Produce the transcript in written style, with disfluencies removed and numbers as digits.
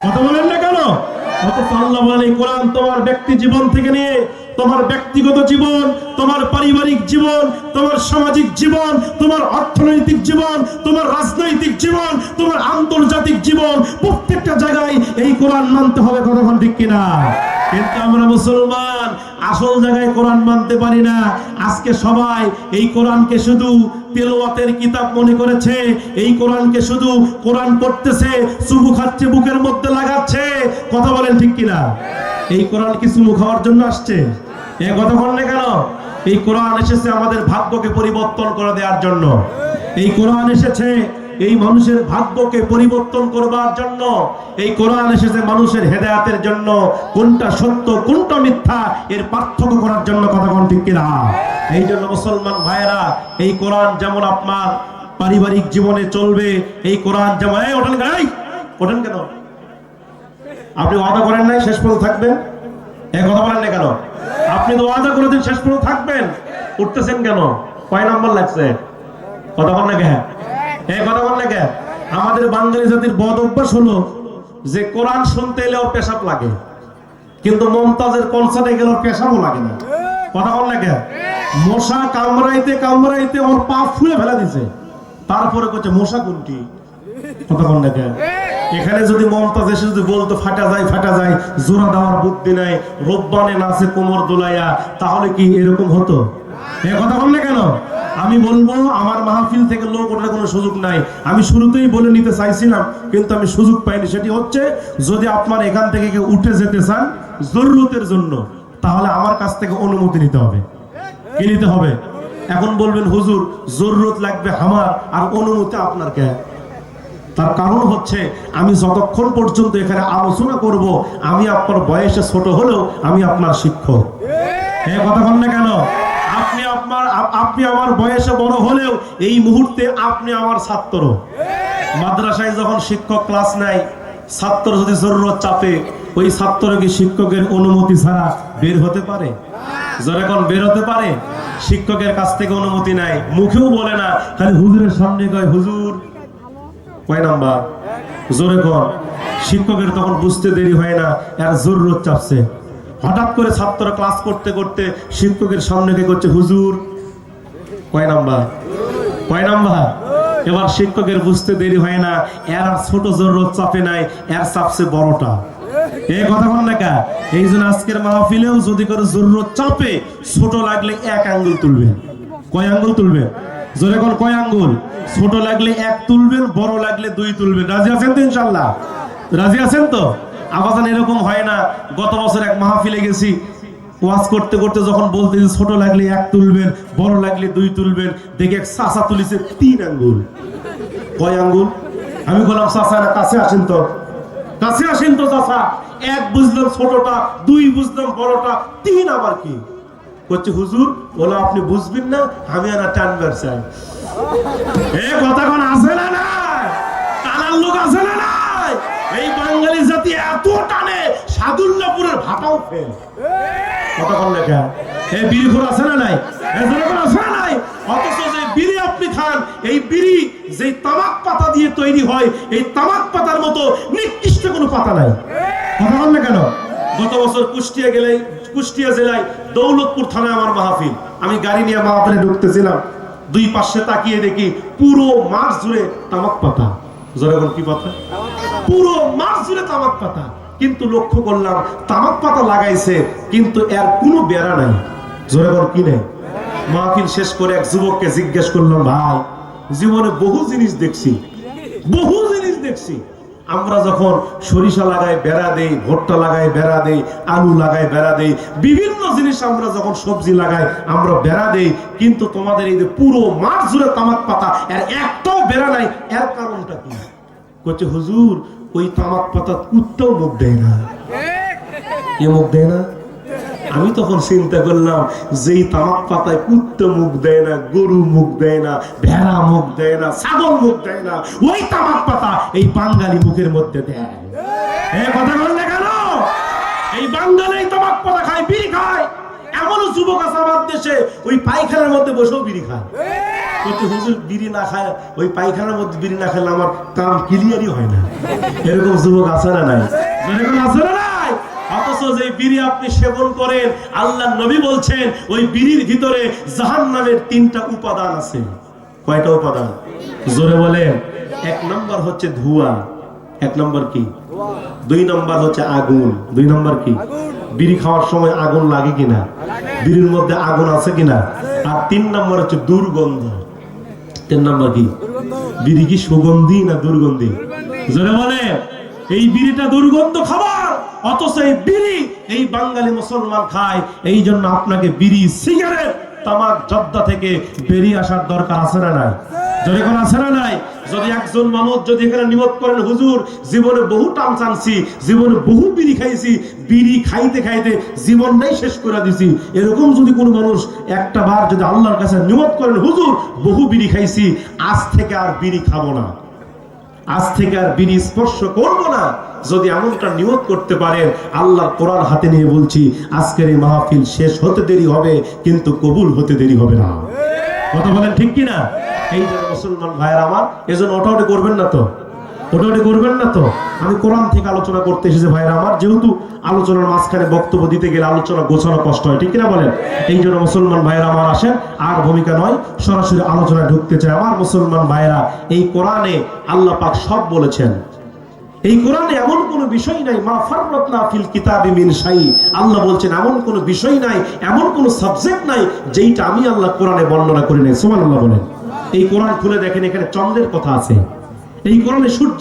কথা বলেন না কেন? অথচ আল্লাহ বলেন এই কোরআন তোমার ব্যক্তি জীবন থেকে নিয়ে তোমার ব্যক্তিগত জীবন, তোমার পারিবারিক জীবন, তোমার সামাজিক জীবন, তোমার অর্থনৈতিক জীবন, তোমার রাজনৈতিক জীবন, তোমার আন্তর্জাতিক জীবন, প্রত্যেকটা জায়গায় এই কোরআন মানতে হবে। কতক্ষণ ঠিক কিনা? কিন্তু আমরা মুসলমান আসল জায়গায় কোরআন মানতে পারি না। আজকে সবাই এই কোরআনকে শুধু তেলাওয়াতের কিতাব মনে করেছে, এই কোরআনকে শুধু কোরআন পড়তেছে, চুমু খাচ্ছে, বুকের মধ্যে লাগাচ্ছে। কথা বলেন ঠিক কিনা? এই কোরআন কি চুমু খাওয়ার জন্য আসছে? এই কথা বলেন না কেন? এই কোরআন এসেছে আমাদের ভাগ্যকে পরিবর্তন করে দেওয়ার জন্য। এই কোরআন এসেছে এই মানুষের ভাগ্যকে পরিবর্তন করবার জন্য। এই কোরআন এসেছে মানুষের হেদায়েতের জন্য। কোনটা সত্য কোনটা মিথ্যা এর পার্থক্য করার জন্য। কথা কোন ঠিক কিনা? এই জন্য মুসলমান ভাইয়েরা, এই কোরআন যেমন আপনার পারিবারিক জীবনে চলবে, এই কোরআন যেমন ওঠেন কেন? আপনি ওয়াদা করেন নাই শেষ পর্যন্ত থাকবেন? এই কথা বলেন না কেন? আপনি তো ওয়াদা করে দিন শেষ পর্যন্ত থাকবেন, উঠতেছেন কেন? কয় নাম্বার লাগছে? কথা বলেন না কেন? এই কথা বলেন না কেন? আমাদের বাঙালি জাতির বদ অভ্যাস হলো যে কোরআন শুনতে এলে ওর পেশাব লাগে, কিন্তু মমতাজের কনসার্টে গেলে ওর পেশাবও লাগে না। কথা বলেন না কেন? মশা কামড়াইতে কামড়াইতে ওর পা ফুলে ফেলা দিছে, তারপরে কইছে মশা কোনটি? কথা বলেন না কেন? এখানে যদি মমতাজ এসে যদি বলতো ফাটা যায়, জোড়া দেওয়ার বুদ্ধি নাই, রব্বানে নাচে কোমর দোলাইয়া, তাহলে কি এরকম হতো? এ কথা বলেন না কেন? আমি বলবো আমার মাহফিল থেকে লোক ওঠার কোনো সুযোগ নাই। আমি শুরুতেই বলে নিতে চাইছিলাম, কিন্তু আমি সুযোগ পাইনি। সেটি হচ্ছে, যদি আপনার এখান থেকে কেউ উঠে যেতে চান জরুরতের জন্য, তাহলে আমার কাছ থেকে অনুমতি নিতে হবে। কি নিতে হবে? এখন বলবেন হুজুর জরুরত লাগবে আমার, আর অনুমতি আপনার কে? তার কারণ হচ্ছে, আমি যতক্ষণ পর্যন্ত এখানে আলোচনা করব, আমি আপনার বয়সে ছোট হলেও আমি আপনার শিক্ষক। এই কথা বলেন না কেন? আপনি আমার বয়সে বড় হলেও এই মুহূর্তে আপনি আমার ছাত্র। মাদ্রাসায় যখন শিক্ষক ক্লাস নেয়, ছাত্র যদি জরুরত চাপে, ওই ছাত্র কি শিক্ষকের অনুমতি ছাড়া বের হতে পারে? যখন বের হতে পারে, শিক্ষকের কাছ থেকে অনুমতি নাই, মুখেও বলে না, খালি হুজুরের সামনে কয় হুজুর কয় নাম্বার, জোরে কর। শিক্ষকের তখন বুঝতে দেরি হয় না, এর জরুরত চাপছে। হঠাৎ করে ছাত্র ক্লাস করতে করতে শিক্ষকের সামনে কে করছে হুজুর কয় নাম্বার, কয় নাম্বার। এবার শিক্ষকের বুঝতে দেরি হয় না, এর আর ছোট জরুরত চাপে নাই, এর চাপছে বড়টা। এই কথা বল না কা? এই জন্য আজকের মাহফিলেও যদি করে জরুরত চাপে, ছোট লাগলে এক আঙ্গুল তুলবেন। কয় আঙ্গুল তুলবেন? জোরে কোন কয় আঙ্গুল? ছোট লাগলে এক তুলবেন, বড় লাগলে দুই তুলবেন। রাজি আছেন তো? ইনশাআল্লাহ রাজি আছেন তো? আবাজান এরকম হয় না। গত বছর এক মাহফিলে গেছি, ওয়াজ করতে করতে যখন বলতে ছোট লাগলে এক তুলবেন, বড় লাগলে দুই তুলবেন, দেখে এক চাচা তুলিছে 3 আঙ্গুল। কয় আঙ্গুল? আমি বললাম চাচা না কাছে আসেন তো, কাছে আসেন তো চাচা। এক বুঝলাম ছোটটা, দুই বুঝলাম বড়টা, 3 আবার কি করছে হুজুর? বলো আপনি বুঝবেন না, আমি আর টানবার চাই। এই কথা কোন আছে না নাই? টানার লোক আছে না নাই? এই বাঙালি জাতি এত টানে, সাদুল্লাপুরের ভাটাও ফেল। কথা কোন লেখা? এই বিড়িখোর আছে না নাই? আছে না নাই? অথচ যে বিড়ি আপনি খান, এই বিড়ি যে তামাক পাতা দিয়ে তৈরি হয়, এই তামাক পাতার মতো নিকৃষ্ট কোনো পাতা নাই। কথা বল না কেন? গত বছর কুষ্টিয়া জেলায় দৌলতপুর থানায় আমার মাহফিল। আমি গাড়ি নিয়ে মাহফিলে ঢুকতেছিলাম, দুই পাশে তাকিয়ে দেখি পুরো মাঠ জুড়ে তামাক পাতা। জনগণ কি পাতা? পুরো মাঠ জুড়ে তামাক পাতা। কিন্তু লক্ষ্য করলাম তামাক পাতা লাগাইছে, কিন্তু এর কোনো বেড়া নাই। জনগণ কি নেই? মাহফিল শেষ করে এক যুবককে জিজ্ঞেস করলাম, ভাই জীবনে বহু জিনিস দেখছি, বহু জিনিস দেখছি। আমরা যখন সরিষা লাগাই বেড়া দেই, ভুট্টা লাগাই বেড়া দেই, আলু লাগাই বেড়া দেই, বিভিন্ন জিনিস আমরা যখন সবজি লাগাই আমরা বেড়া দেই, কিন্তু তোমাদের এই যে পুরো মাঠ জুড়ে তামাক পাতা, এর একটাও বেড়া নাই, এর কারণটা কি? বলছে হুজুর ওই তামাক পাতা কুত্তাও মুখ দেয় না। কে মুখ দেয় না? আমি তখন চিন্তা করলাম, যেই তামাক পাতায় কুত্তা মুখ দেয় না, গরু মুখ দেয় না, ভেড়া মুখ দেয় না, ছাগল মুখ দেয় না, ওই তামাক পাতা এই বাঙালি মুখের মধ্যে দেয়। কথা বল না কেন? এই বাঙালি তামাক পাতা খায়, বিড়ি খায়। এমনও যুবক আছে আমার দেশে, ওই পায়খানার মধ্যে বসেও বিড়ি খায়। কিন্তু হুজুর বিড়ি না খায়, ওই পায়খানার মধ্যে বিড়ি না খেলে আমার কাম ক্লিয়ারই হয় না। এরকম যুবক আছে না নাই? এরকম আছে না নাই? অথচ যে বিড়ি আপনি সেবন করেন, আল্লাহর নবী বলছেন ওই বিড়ির ভিতরে জাহান্নামের 3টা উপাদান আছে। কয়টা উপাদান? জোরে বলেন। 1 নম্বর হচ্ছে ধোঁয়া। 1 নম্বর কি? 2 নম্বর হচ্ছে আগুন। 2 নম্বর কি? বিড়ি খাওয়ার সময় আগুন লাগে কিনা, বিড়ির মধ্যে আগুন আছে কিনা। আর 3 নম্বর হচ্ছে দুর্গন্ধ। 3 নম্বর কি? বিড়ি কি সুগন্ধি না দুর্গন্ধি? জোরে বলে। এই বিড়িটা দুর্গন্ধ খাবার, অথচ এই বিড়ি এই বাঙালি মুসলমান খায়। এই জন্য আপনাকে বিড়ি, সিগারেট, তামাক, জর্দা থেকে বেরিয়ে আসার দরকার আছে না নাই? যদি কোন আছে না নাই? যদি একজন মানুষ যদি এখানে নিয়ত করেন, হুজুর জীবনে বহু টান চানছি, জীবনে বহু বিড়ি খাইছি, বিড়ি খাইতে খাইতে জীবনটাই শেষ করে দিছি, এরকম যদি কোনো মানুষ একটা বার যদি আল্লাহর কাছে নিয়ত করেন, হুজুর বহু বিড়ি খাইছি, আজ থেকে আর বিড়ি খাবো না, আজ থেকে আর বিড়ি স্পর্শ করবো না, যদি এমনটা নিয়ত করতে পারেন, আল্লাহর কোরআন হাতে নিয়ে বলছি, আজকের এই মাহফিল শেষ হতে দেরি হবে, কিন্তু কবুল হতে দেরি হবে না। কথা বলেন ঠিক কিনা? এই যে মুসলমান ভাইয়ের আমার, এজন্য ওটাওটি করবেন না তো, ওটাওটি করবেন না তো। আমি কোরআন থেকে আলোচনা করতে এসেছি ভাইয়ের আমার, যেহেতু আলোচনার মাঝখানে বক্তব্য দিতে গেলে আলোচনা গোছানো কষ্ট হয়, ঠিক কিনা বলেন? এই জন্য মুসলমান ভাইয়েরা আমার আসেন, আর ভূমিকা নয়, সরাসরি আলোচনায় ঢুকতে চায় আমার মুসলমান ভাইয়েরা। এই কোরআনে আল্লাহ পাক সব বলেছেন। এই কোরআনে এমন কোন বিষয় নাই, মা ফাররাতনা ফিল কিতাবি মিন শাই। আল্লাহ বলছেন এমন কোন বিষয় নাই, এমন কোন সাবজেক্ট নাই যেইটা আমি আল্লাহ কোরআনে বর্ণনা করি নাই। সুবহানাল্লাহ বলেন। এই কোরআন খুলে দেখেন, এখানে চন্দ্রের কথা আছে, এই কোরআনে সূর্য